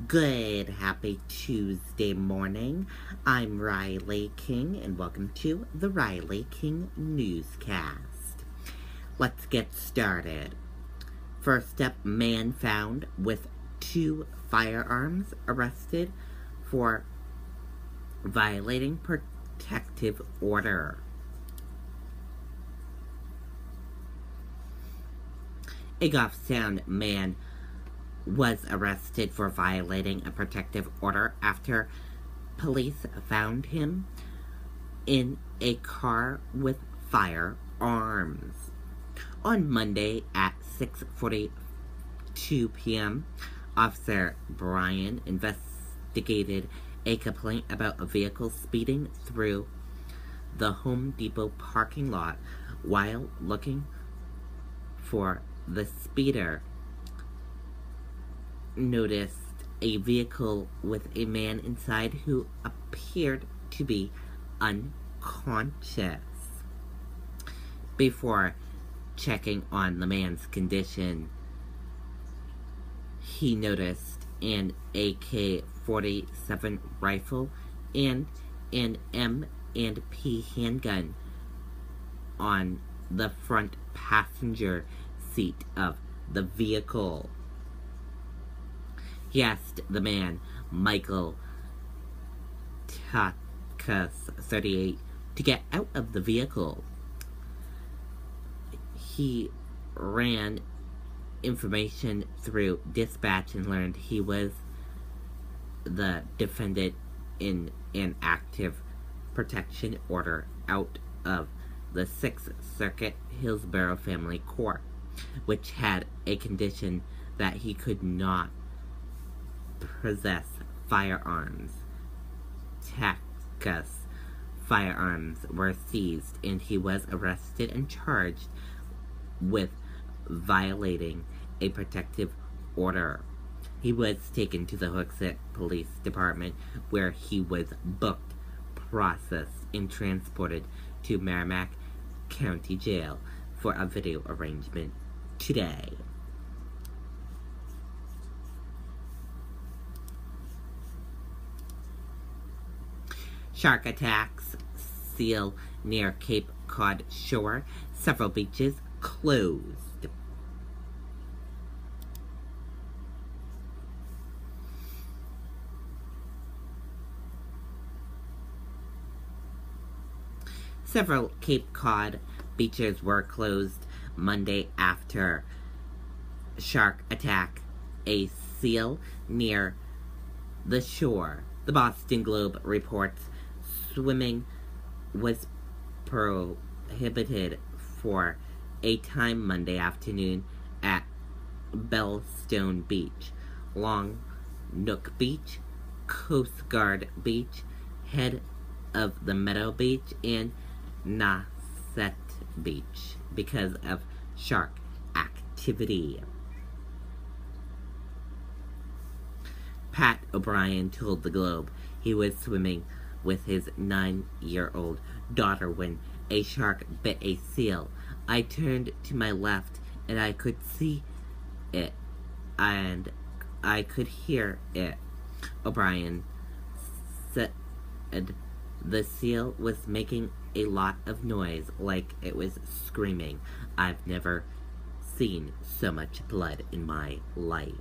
Good, happy Tuesday morning. I'm Riley King, and welcome to the Riley King Newscast. Let's get started. First up, man found with 2 firearms arrested for violating protective order. A Goffstown man was arrested for violating a protective order after police found him in a car with firearms. On Monday at 6:42 p.m., Officer Brian investigated a complaint about a vehicle speeding through the Home Depot parking lot while looking for the speeder. Noticed a vehicle with a man inside who appeared to be unconscious. Before checking on the man's condition, he noticed an AK-47 rifle and an M&P handgun on the front passenger seat of the vehicle. He asked the man, Michael Takas, 38, to get out of the vehicle. He ran information through dispatch and learned he was the defendant in an active protection order out of the 6th Circuit Hillsborough Family Court, which had a condition that he could not possess firearms. Takas' firearms were seized and he was arrested and charged with violating a protective order. He was taken to the Hooksett Police Department where he was booked, processed, and transported to Merrimack County Jail for a video arrangement today. Shark attacks seal near Cape Cod shore. Several beaches closed. Several Cape Cod beaches were closed Monday after shark attack a seal near the shore. The Boston Globe reports swimming was prohibited for a time Monday afternoon at Bellstone Beach, Long Nook Beach, Coast Guard Beach, head of the Meadow Beach, and Nauset Beach because of shark activity. Pat O'Brien told the Globe he was swimming with his 9-year-old daughter when a shark bit a seal. I turned to my left and I could see it and I could hear it. O'Brien said the seal was making a lot of noise, like it was screaming. I've never seen so much blood in my life.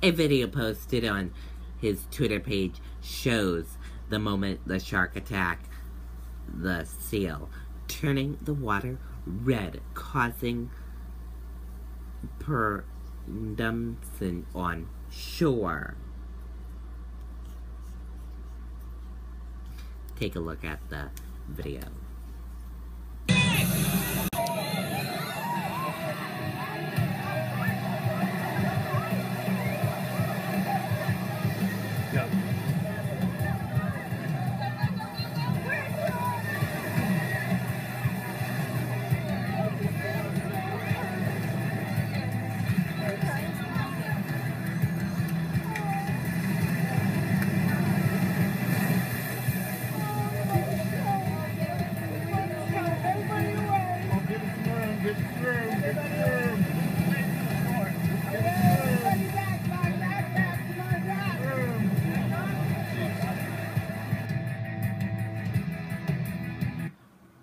A video posted on his Twitter page shows the moment the shark attacked the seal, turning the water red, causing pursuit on shore. Take a look at the video.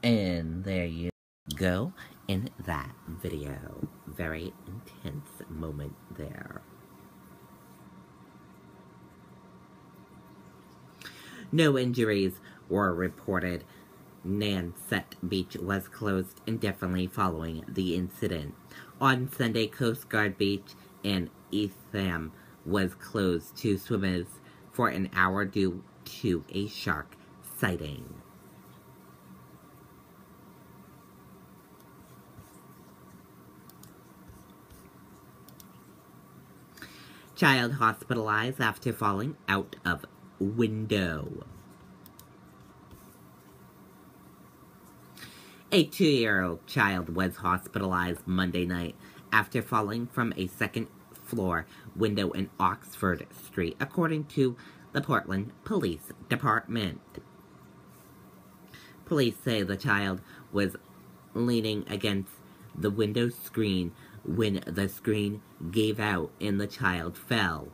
And there you go in that video. Very intense moment there. No injuries were reported. Nanset Beach was closed indefinitely following the incident. On Sunday, Coast Guard Beach in Etham was closed to swimmers for an hour due to a shark sighting. Child hospitalized after falling out of window. A 2-year-old child was hospitalized Monday night after falling from a second-floor window in Oxford Street, according to the Portland Police Department. Police say the child was leaning against the window screen when the screen gave out and the child fell.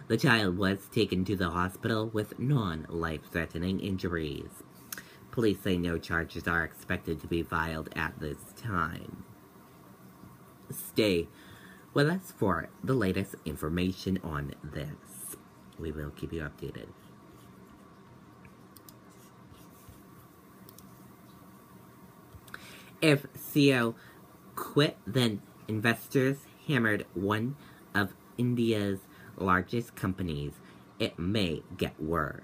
The child was taken to the hospital with non-life-threatening injuries. Police say no charges are expected to be filed at this time. Stay with us for the latest information on this. We will keep you updated. If CEO quit, then investors hammered one of India's largest companies. It may get worse.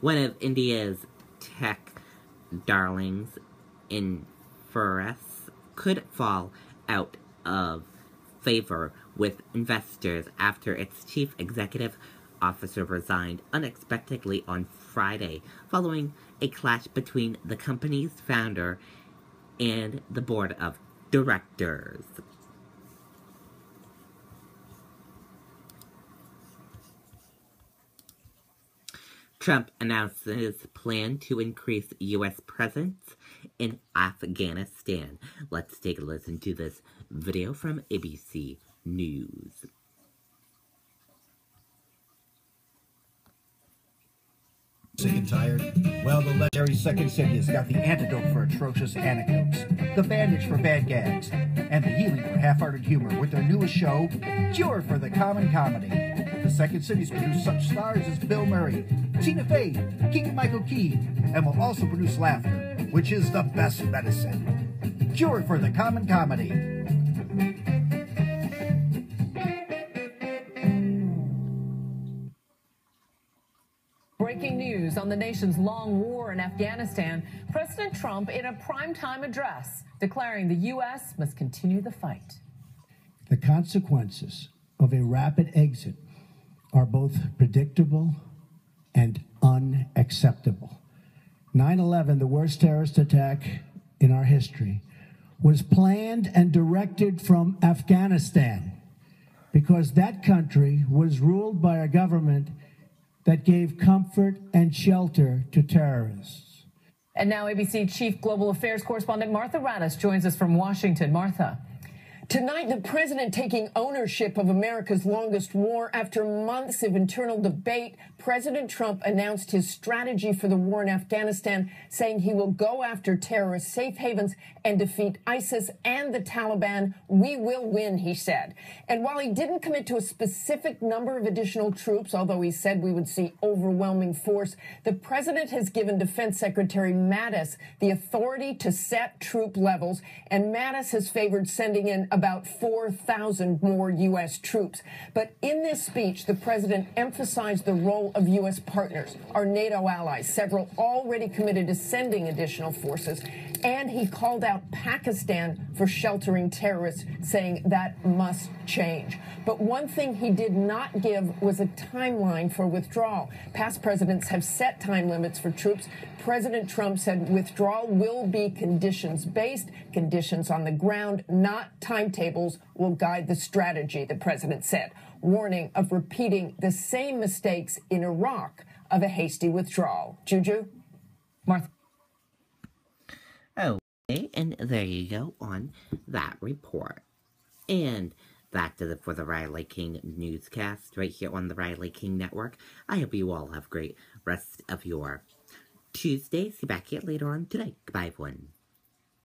One of India's tech darlings, Infosys, could fall out of favor with investors after its chief executive officer resigned unexpectedly on Friday, following a clash between the company's founder and the board of directors. Trump announced his plan to increase U.S. presence in Afghanistan. Let's take a listen to this video from ABC News. Sick and tired? Well, the legendary Second City has got the antidote for atrocious anecdotes, the bandage for bad gags, and the healing for half-hearted humor with their newest show, Cure for the Common Comedy. The Second City's produced such stars as Bill Murray, Tina Fey, Keegan-Michael Key, and will also produce laughter, which is the best medicine. Cure for the Common Comedy. Breaking news on the nation's long war in Afghanistan. President Trump in a primetime address declaring the U.S. must continue the fight. The consequences of a rapid exit are both predictable and unacceptable. 9/11, the worst terrorist attack in our history, was planned and directed from Afghanistan because that country was ruled by a government that gave comfort and shelter to terrorists. And now ABC Chief Global Affairs Correspondent Martha Raddatz joins us from Washington. Martha. Tonight, the president taking ownership of America's longest war. After months of internal debate, President Trump announced his strategy for the war in Afghanistan, saying he will go after terrorist safe havens and defeat ISIS and the Taliban. We will win, he said. And while he didn't commit to a specific number of additional troops, although he said we would see overwhelming force, the president has given Defense Secretary Mattis the authority to set troop levels, and Mattis has favored sending in about 4,000 more U.S. troops. But in this speech, the president emphasized the role of U.S. partners, our NATO allies, several already committed to sending additional forces, and he called out Pakistan for sheltering terrorists, saying that must change. But one thing he did not give was a timeline for withdrawal. Past presidents have set time limits for troops. President Trump said withdrawal will be conditions-based. Conditions on the ground, not timetables, will guide the strategy, the president said, warning of repeating the same mistakes in Iraq of a hasty withdrawal. Juju? Martha. Okay, and there you go on that report. And That does it for the Riley King newscast right here on the Riley King Network. I hope you all have a great rest of your Tuesday. See you back here later on today. Goodbye, everyone.